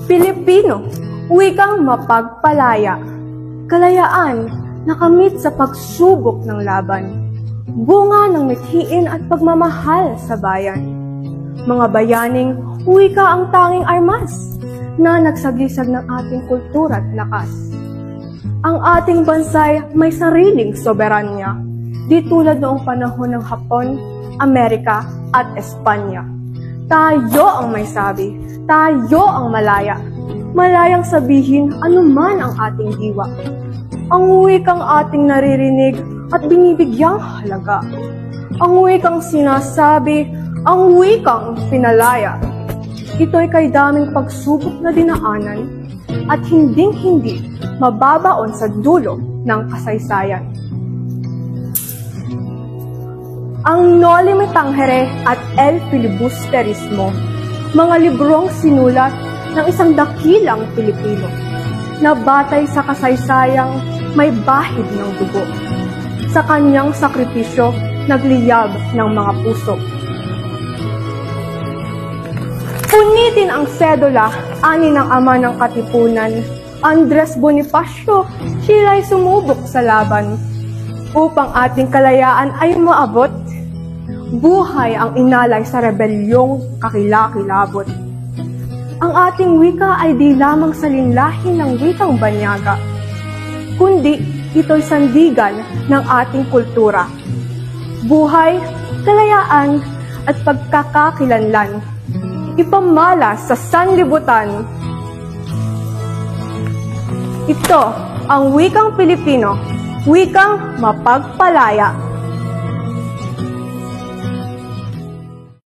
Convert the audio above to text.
Pilipino, wikang mapagpalaya. Kalayaan nakamit sa pagsubok ng laban. Bunga ng mithiin at pagmamahal sa bayan. Mga bayaning wika ang tanging armas na nagsagisag ng ating kultura at lakas. Ang ating bansay may sariling soberanya, di tulad noong panahon ng Hapon, Amerika at Espanya. Tayo ang may sabi, tayo ang malaya. Malayang sabihin anuman ang ating diwa. Ang wikang ating naririnig at binibigyang halaga. Ang wikang sinasabi, ang wikang pinalaya. Ito'y kay daming pagsubok na dinaanan at hinding-hindi mababaon sa dulo ng kasaysayan. Ang Noli Me Tangere at El Filibusterismo, mga librong sinulat ng isang dakilang Pilipino na batay sa kasaysayang may bahid ng dugo. Sa kanyang sakripisyo, nagliyab ng mga puso. Punitin ang sedula, ani ng ama ng Katipunan, Andres Bonifacio, sila'y sumubok sa laban. Upang ating kalayaan ay maabot, buhay ang inalay sa rebelyong kakilakilabot. Ang ating wika ay di lamang salinlahin ng wikang banyaga, kundi ito'y sandigan ng ating kultura. Buhay, kalayaan, at pagkakakilanlan, ipamalas sa sanlibutan. Ito ang wikang Pilipino, wikang mapagpalaya.